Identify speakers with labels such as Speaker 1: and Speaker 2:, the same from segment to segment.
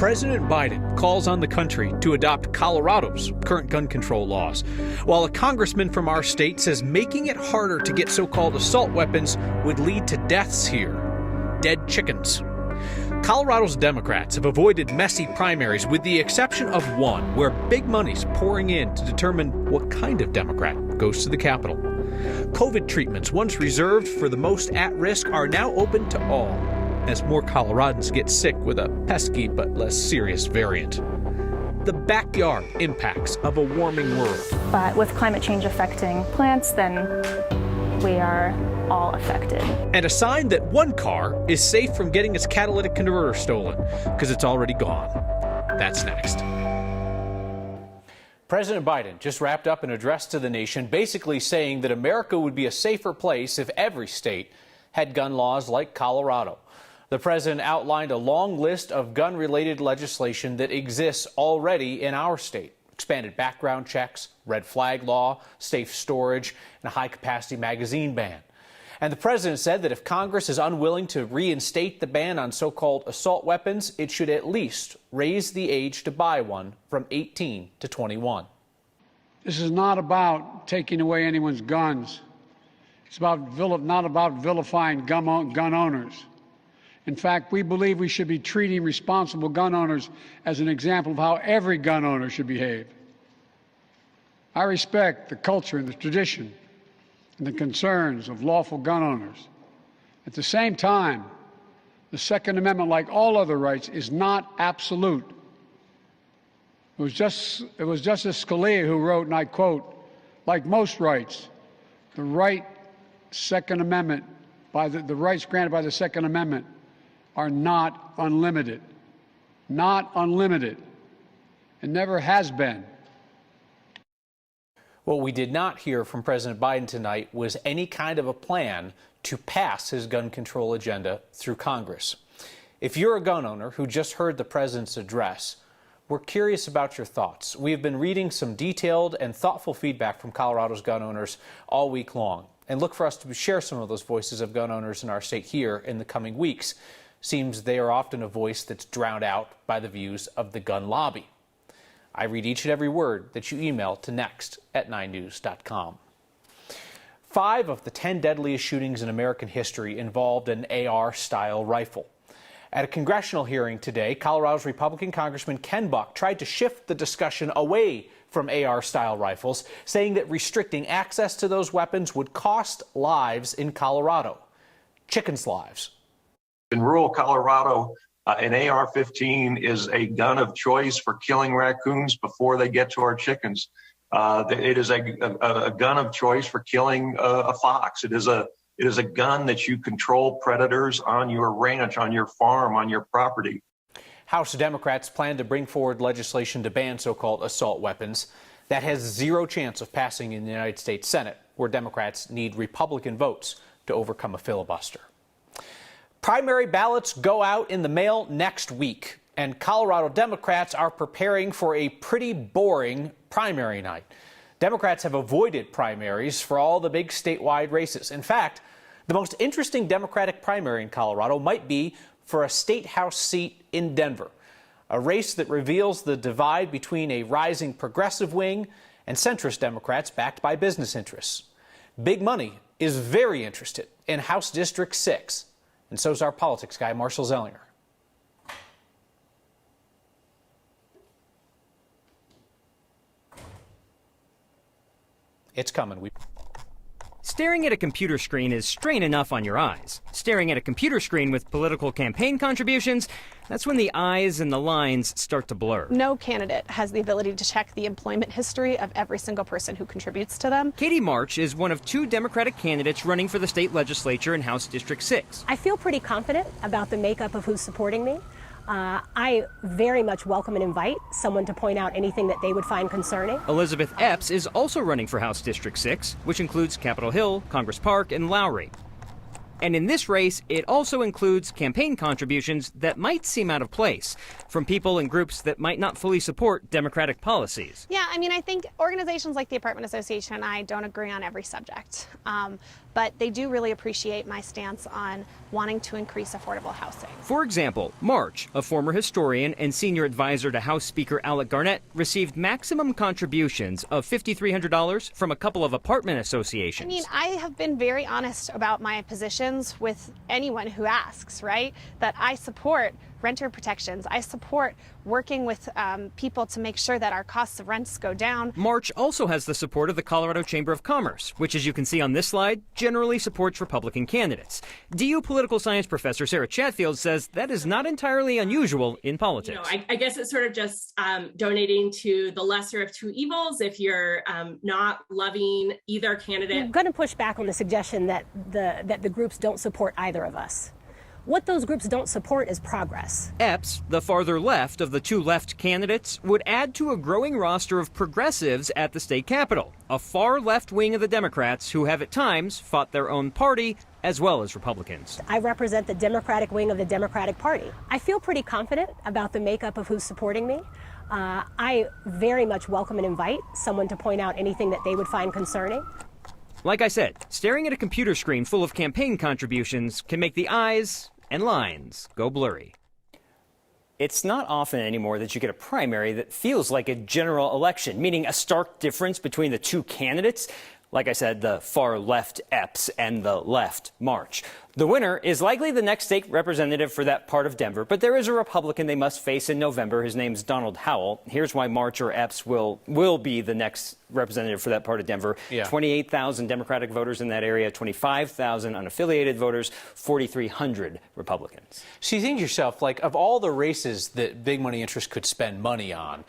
Speaker 1: President Biden calls on the country to adopt Colorado's current gun control laws, while a congressman from our state says making it harder to get so-called assault weapons would lead to deaths here. Dead chickens. Colorado's Democrats have avoided messy primaries with the exception of one, where big money's pouring in to determine what kind of Democrat goes to the Capitol. COVID treatments, once reserved for the most at-risk, are now open to all, as more Coloradans get sick with a pesky but less serious variant. The backyard impacts of a warming world.
Speaker 2: But with climate change affecting plants, then we are all affected.
Speaker 1: And a sign that one car is safe from getting its catalytic converter stolen, because it's already gone. That's next. President Biden just wrapped up an address to the nation, basically saying that America would be a safer place if every state had gun laws like Colorado. The president outlined a long list of gun-related legislation that exists already in our state. Expanded background checks, red flag law, safe storage, and a high-capacity magazine ban. And the president said that if Congress is unwilling to reinstate the ban on so-called assault weapons, it should at least raise the age to buy one from 18 to 21.
Speaker 3: This is not about taking away anyone's guns. It's not about vilifying gun owners. In fact, we believe we should be treating responsible gun owners as an example of how every gun owner should behave. I respect the culture and the tradition and the concerns of lawful gun owners. At the same time, the Second Amendment, like all other rights, is not absolute. It was Justice Scalia who wrote, and I quote, "Like most rights, the rights granted by the Second Amendment are not unlimited." Not unlimited. It never has been.
Speaker 1: What we did not hear from President Biden tonight was any kind of a plan to pass his gun control agenda through Congress. If you're a gun owner who just heard the president's address, we're curious about your thoughts. We have been reading some detailed and thoughtful feedback from Colorado's gun owners all week long, and look for us to share some of those voices of gun owners in our state here in the coming weeks. Seems they are often a voice that's drowned out by the views of the gun lobby. I read each and every word that you email to next@9news.com. 5 of the 10 deadliest shootings in American history involved an AR-style rifle. At a congressional hearing today, Colorado's Republican Congressman Ken Buck tried to shift the discussion away from AR-style rifles, saying that restricting access to those weapons would cost lives in Colorado. Chickens' lives.
Speaker 4: In rural Colorado, an AR-15 is a gun of choice for killing raccoons before they get to our chickens. It is a gun of choice for killing a fox. It is a gun that you control predators on your ranch, on your farm, on your property.
Speaker 1: House Democrats plan to bring forward legislation to ban so-called assault weapons. That has zero chance of passing in the United States Senate, where Democrats need Republican votes to overcome a filibuster. Primary ballots go out in the mail next week, and Colorado Democrats are preparing for a pretty boring primary night. Democrats have avoided primaries for all the big statewide races. In fact, the most interesting Democratic primary in Colorado might be for a state house seat in Denver, a race that reveals the divide between a rising progressive wing and centrist Democrats backed by business interests. Big money is very interested in House District 6. And so's our politics guy, Marshall Zellinger. It's coming.
Speaker 5: Staring at a computer screen is strain enough on your eyes. Staring at a computer screen with political campaign contributions, that's when the eyes and the lines start to blur.
Speaker 6: No candidate has the ability to check the employment history of every single person who contributes to them.
Speaker 5: Katie March is one of 2 Democratic candidates running for the state legislature in House District 6.
Speaker 7: I feel pretty confident about the makeup of who's supporting me. I very much welcome and invite someone to point out anything that they would find concerning.
Speaker 5: Elizabeth Epps is also running for House District 6, which includes Capitol Hill, Congress Park, and Lowry. And in this race, it also includes campaign contributions that might seem out of place from people and groups that might not fully support Democratic policies.
Speaker 6: Yeah, I mean, I think organizations like the Apartment Association and I don't agree on every subject, but they do really appreciate my stance on wanting to increase affordable housing.
Speaker 5: For example, March, a former historian and senior advisor to House Speaker Alec Garnett, received maximum contributions of $5,300 from a couple of apartment associations.
Speaker 6: I mean, I have been very honest about my positions with anyone who asks, right? That I support renter protections. I support working with people to make sure that our costs of rents go down.
Speaker 5: March also has the support of the Colorado Chamber of Commerce, which, as you can see on this slide, generally supports Republican candidates. DU political science professor Sarah Chatfield says that is not entirely unusual in politics.
Speaker 8: You know, I guess it's sort of just donating to the lesser of two evils if you're not loving either candidate.
Speaker 7: I'm going to push back on the suggestion that the groups don't support either of us. What those groups don't support is progress.
Speaker 5: Epps, the farther left of the two left candidates, would add to a growing roster of progressives at the state capitol, a far left wing of the Democrats who have at times fought their own party as well as Republicans.
Speaker 7: I represent the Democratic wing of the Democratic Party. I feel pretty confident about the makeup of who's supporting me. I very much welcome and invite someone to point out anything that they would find concerning.
Speaker 5: Like I said, staring at a computer screen full of campaign contributions can make the eyes and lines go blurry. It's not often anymore that you get a primary that feels like a general election, meaning a stark difference between the two candidates. Like I said, the far left Epps and the left March. The winner is likely the next state representative for that part of Denver, but there is a Republican they must face in November. His name's Donald Howell. Here's why March or Epps will be the next representative for that part of Denver.
Speaker 1: Yeah.
Speaker 5: 28,000 Democratic voters in that area, 25,000 unaffiliated voters, 4,300 Republicans.
Speaker 1: So you think to yourself, like, of all the races that big money interests could spend money on,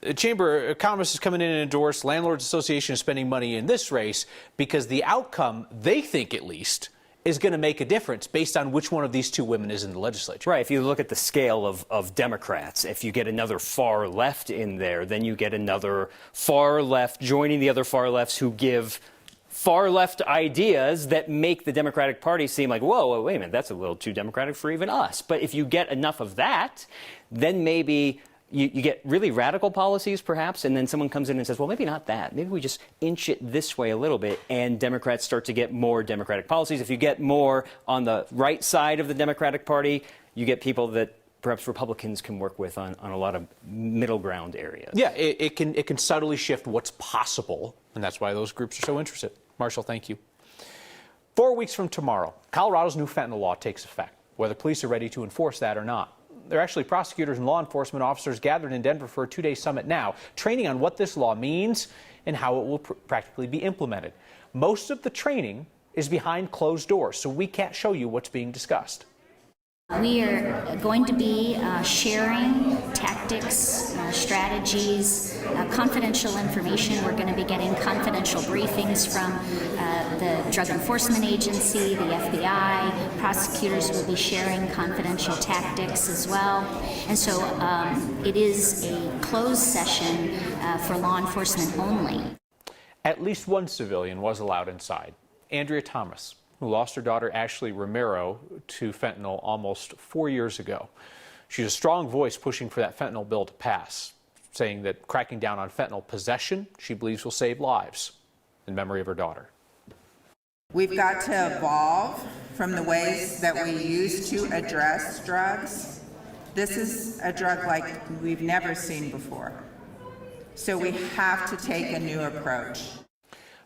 Speaker 1: the Chamber of Commerce is coming in and endorsed. Landlords Association is spending money in this race because the outcome, they think at least, is going to make a difference based on which one of these two women is in the legislature.
Speaker 5: Right. If you look at the scale of Democrats, if you get another far left in there, then you get another far left joining the other far lefts who give far left ideas that make the Democratic Party seem like, whoa, wait a minute, that's a little too Democratic for even us. But if you get enough of that, then maybe you get really radical policies, perhaps, and then someone comes in and says, well, maybe not that. Maybe we just inch it this way a little bit, and Democrats start to get more Democratic policies. If you get more on the right side of the Democratic Party, you get people that perhaps Republicans can work with on a lot of middle ground areas.
Speaker 1: Yeah, it can subtly shift what's possible, and that's why those groups are so interested. Marshall, thank you. 4 weeks from tomorrow, Colorado's new fentanyl law takes effect, whether police are ready to enforce that or not. There are actually prosecutors and law enforcement officers gathered in Denver for a two-day summit now, training on what this law means and how it will practically be implemented. Most of the training is behind closed doors, so we can't show you what's being discussed.
Speaker 9: We are going to be sharing tactics, strategies, confidential information. We're going to be getting confidential briefings from the Drug Enforcement Agency, the FBI. Prosecutors will be sharing confidential tactics as well. And so it is a closed session for law enforcement only.
Speaker 1: At least one civilian was allowed inside. Andrea Thomas, who lost her daughter Ashley Romero to fentanyl almost 4 years ago. She's a strong voice pushing for that fentanyl bill to pass, saying that cracking down on fentanyl possession, she believes, will save lives in memory of her daughter.
Speaker 10: We've got to evolve from the ways that we used to address drugs. This is a drug like we've never seen before. So we have to take a new approach.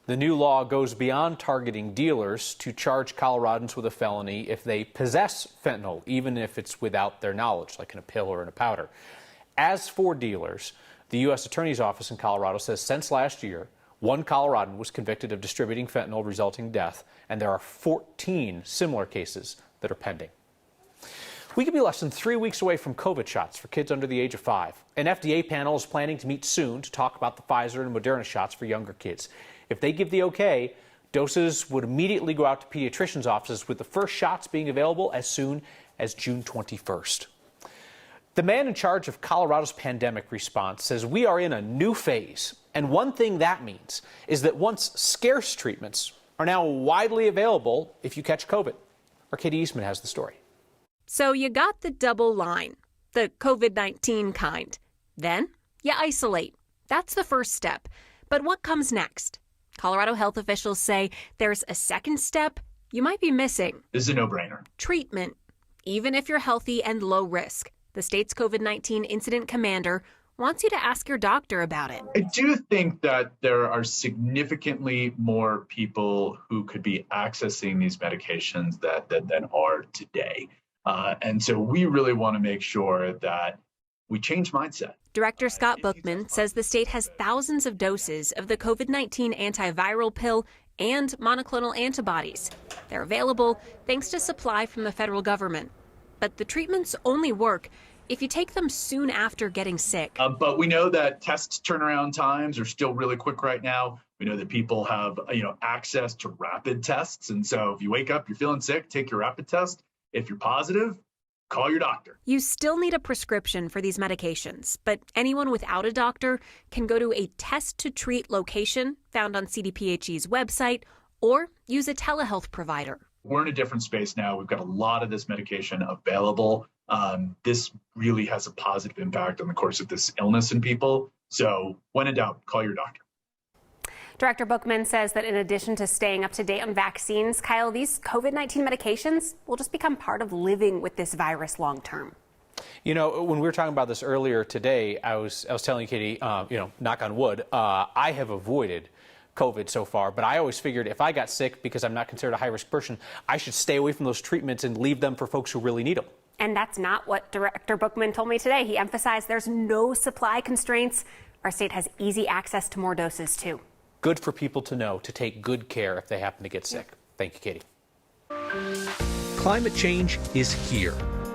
Speaker 1: The new law goes beyond targeting dealers to charge Coloradans with a felony if they possess fentanyl, even if it's without their knowledge, like in a pill or in a powder. As for dealers, the U.S. Attorney's Office in Colorado says since last year, one Coloradan was convicted of distributing fentanyl resulting in death, and there are 14 similar cases that are pending. We could be less than 3 weeks away from COVID shots for kids under the age of 5. An FDA panel is planning to meet soon to talk about the Pfizer and Moderna shots for younger kids. If they give the okay, doses would immediately go out to pediatricians' offices, with the first shots being available as soon as June 21st. The man in charge of Colorado's pandemic response says we are in a new phase. And one thing that means is that once scarce treatments are now widely available if you catch COVID. Our Katie Eastman has the story.
Speaker 11: So you got the double line, the COVID-19 kind. Then you isolate. That's the first step. But what comes next? Colorado health officials say there's a second step you might be missing.
Speaker 12: This is a no-brainer.
Speaker 11: Treatment, even if you're healthy and low risk. The state's COVID-19 incident commander wants you to ask your doctor about it.
Speaker 12: I do think that there are significantly more people who could be accessing these medications than are today. And so we really want to make sure that we change mindset.
Speaker 11: Director Scott Bookman says the state has thousands of doses of the COVID-19 antiviral pill and monoclonal antibodies. They're available thanks to supply from the federal government. But the treatments only work if you take them soon after getting sick.
Speaker 12: But we know that test turnaround times are still really quick right now. We know that people have access to rapid tests. And so if you wake up, you're feeling sick, take your rapid test. If you're positive, call your doctor.
Speaker 11: You still need a prescription for these medications, but anyone without a doctor can go to a test to treat location found on CDPHE's website or use a telehealth provider.
Speaker 12: We're in a different space now. We've got a lot of this medication available. This really has a positive impact on the course of this illness in people. So when in doubt, call your doctor.
Speaker 13: Director Bookman says that in addition to staying up to date on vaccines, Kyle, these COVID-19 medications will just become part of living with this virus long term.
Speaker 1: You know, when we were talking about this earlier today, I was telling you, Katie, knock on wood, I have avoided COVID so far, but I always figured if I got sick because I'm not considered a high-risk person, I should stay away from those treatments and leave them for folks who really need them.
Speaker 13: And that's not what Director Bookman told me today. He emphasized there's no supply constraints. Our state has easy access to more doses, too.
Speaker 1: Good for people to know to take good care if they happen to get sick. Thank you, Katie.
Speaker 14: Climate change is here.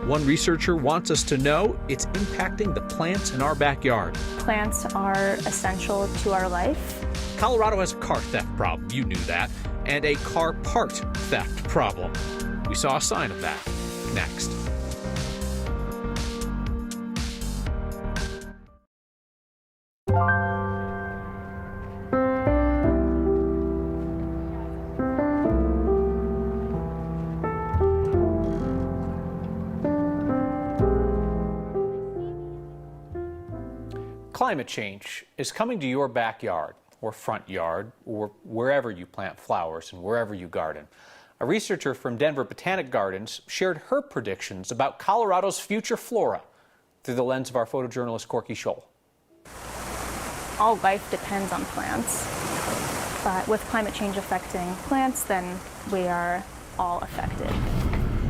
Speaker 14: One researcher wants us to know it's impacting the plants in our backyard.
Speaker 2: Plants are essential to our life.
Speaker 14: Colorado has a car theft problem, you knew that, and a car part theft problem. We saw a sign of that. Next.
Speaker 1: Climate change is coming to your backyard or front yard or wherever you plant flowers and wherever you garden. A researcher from Denver Botanic Gardens shared her predictions about Colorado's future flora through the lens of our photojournalist Corky Scholl.
Speaker 2: All life depends on plants, but with climate change affecting plants, then we are all affected.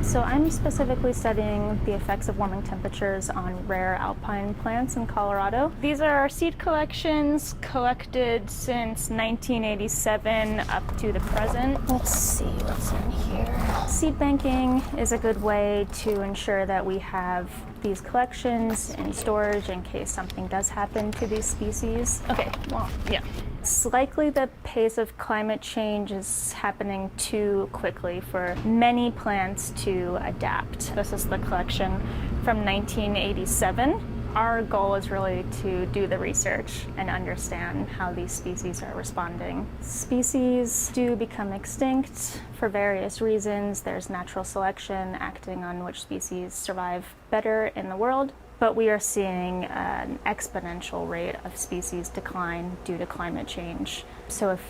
Speaker 2: So I'm specifically studying the effects of warming temperatures on rare alpine plants in Colorado. These are our seed collections collected since 1987 up to the present. Let's see what's in here. Seed banking is a good way to ensure that we have these collections in storage in case something does happen to these species. Okay, well, yeah. It's likely the pace of climate change is happening too quickly for many plants to adapt. This is the collection from 1987. Our goal is really to do the research and understand how these species are responding. Species do become extinct for various reasons. There's natural selection acting on which species survive better in the world. But we are seeing an exponential rate of species decline due to climate change. So if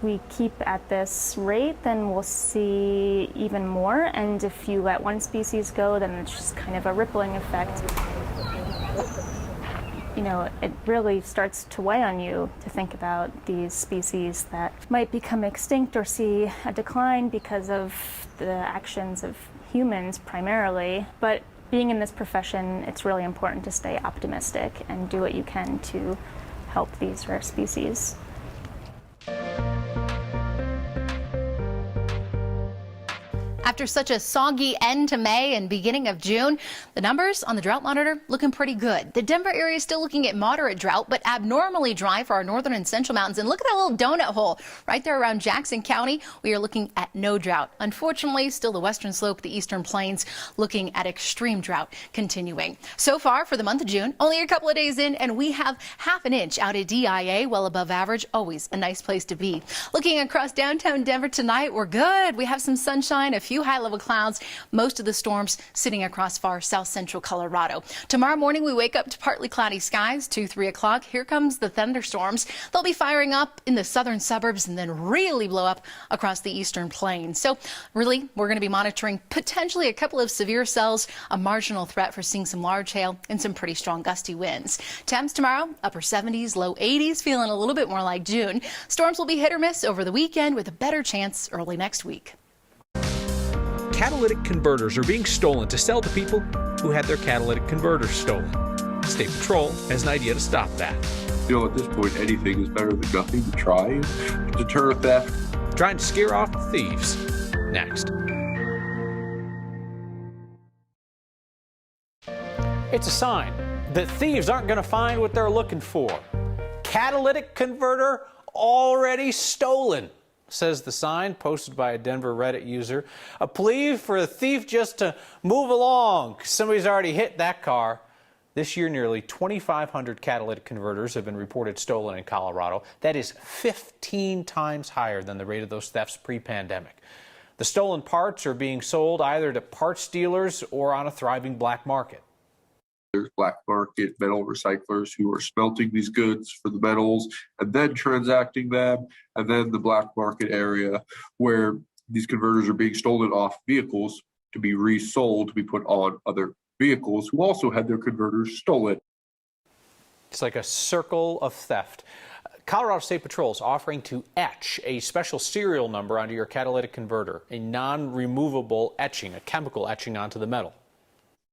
Speaker 2: we keep at this rate, then we'll see even more. And if you let one species go, then it's just kind of a rippling effect. You know, it really starts to weigh on you to think about these species that might become extinct or see a decline because of the actions of humans primarily. But being in this profession, it's really important to stay optimistic and do what you can to help these rare species.
Speaker 15: After such a soggy end to May and beginning of June, the numbers on the drought monitor looking pretty good. The Denver area is still looking at moderate drought, but abnormally dry for our northern and central mountains. And look at that little donut hole right there around Jackson County. We are looking at no drought. Unfortunately, still the western slope, the eastern plains, looking at extreme drought continuing. So far for the month of June, only a couple of days in, and we have half an inch out at DIA, well above average. Always a nice place to be. Looking across downtown Denver tonight, we're good. We have some sunshine, a few high-level clouds, most of the storms sitting across far south central Colorado. Tomorrow morning, we wake up to partly cloudy skies. 2-3 o'clock, here comes the thunderstorms. They'll be firing up in the southern suburbs and then really blow up across the eastern plains. So really, we're going to be monitoring potentially a couple of severe cells, a marginal threat for seeing some large hail and some pretty strong gusty winds. Temps tomorrow, upper 70s, low 80s, feeling a little bit more like June. Storms will be hit or miss over the weekend with a better chance early next week.
Speaker 14: Catalytic converters are being stolen to sell to people who had their catalytic converters stolen. State Patrol has an idea to stop that.
Speaker 16: You know, at this point, anything is better than nothing to try and deter theft.
Speaker 14: Trying to scare off the thieves. Next.
Speaker 1: It's a sign that thieves aren't going to find what they're looking for. Catalytic converter already stolen, says the sign posted by a Denver Reddit user. A plea for a thief just to move along. Somebody's already hit that car. This year, nearly 2,500 catalytic converters have been reported stolen in Colorado. That is 15 times higher than the rate of those thefts pre-pandemic. The stolen parts are being sold either to parts dealers or on a thriving black market.
Speaker 16: There's black market metal recyclers who are smelting these goods for the metals and then transacting them, and then the black market area where these converters are being stolen off vehicles to be resold, to be put on other vehicles who also had their converters stolen.
Speaker 1: It's like a circle of theft. Colorado State Patrol is offering to etch a special serial number onto your catalytic converter, a non-removable etching, a chemical etching onto the metal.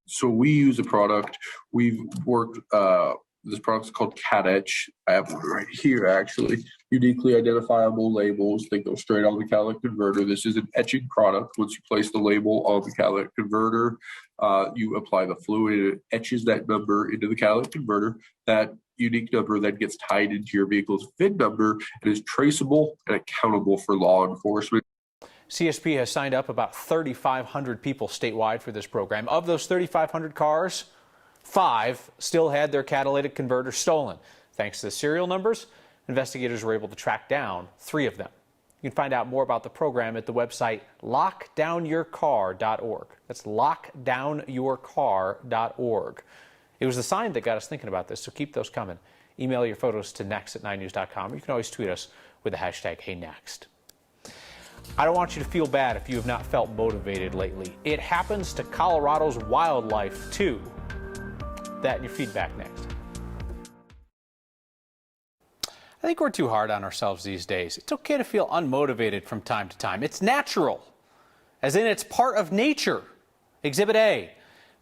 Speaker 16: So we use a product. We've worked, this product's called Cat Etch. I have one right here, actually. Uniquely identifiable labels. They go straight on the catalytic converter. This is an etching product. Once you place the label on the catalytic converter, you apply the fluid and it etches that number into the catalytic converter. That unique number then gets tied into your vehicle's VIN number and is traceable and accountable for law enforcement.
Speaker 1: CSP has signed up about 3,500 people statewide for this program. Of those 3,500 cars, 5 still had their catalytic converter stolen. Thanks to the serial numbers, investigators were able to track down 3 of them. You can find out more about the program at the website lockdownyourcar.org. That's lockdownyourcar.org. It was the sign that got us thinking about this, so keep those coming. Email your photos to next@9news.com. You can always tweet us with the hashtag HeyNext. I don't want you to feel bad if you have not felt motivated lately. It happens to Colorado's wildlife, too. That and your feedback next. I think we're too hard on ourselves these days. It's okay to feel unmotivated from time to time. It's natural, as in it's part of nature. Exhibit A,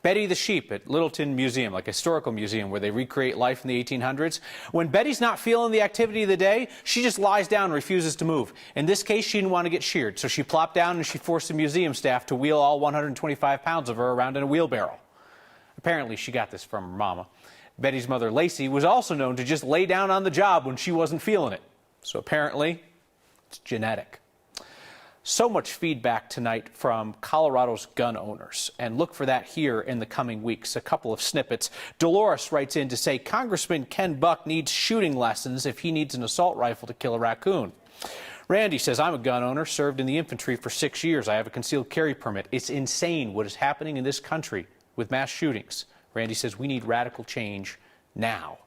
Speaker 1: Betty the sheep at Littleton Museum, like a historical museum where they recreate life in the 1800s. When Betty's not feeling the activity of the day, she just lies down and refuses to move. In this case, she didn't want to get sheared, so she plopped down and she forced the museum staff to wheel all 125 pounds of her around in a wheelbarrow. Apparently, she got this from her mama. Betty's mother, Lacey, was also known to just lay down on the job when she wasn't feeling it. So apparently, it's genetic. So much feedback tonight from Colorado's gun owners, and look for that here in the coming weeks. A couple of snippets. Dolores writes in to say Congressman Ken Buck needs shooting lessons if he needs an assault rifle to kill a raccoon. Randy says, I'm a gun owner, served in the infantry for 6 years. I have a concealed carry permit. It's insane what is happening in this country with mass shootings. Randy says we need radical change now.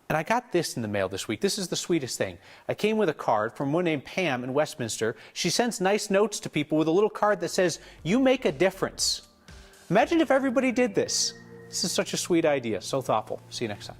Speaker 1: And I got this in the mail this week. This is the sweetest thing. I came with a card from one named Pam in Westminster. She sends nice notes to people with a little card that says, you make a difference. Imagine if everybody did this. This is such a sweet idea. So thoughtful. See you next time.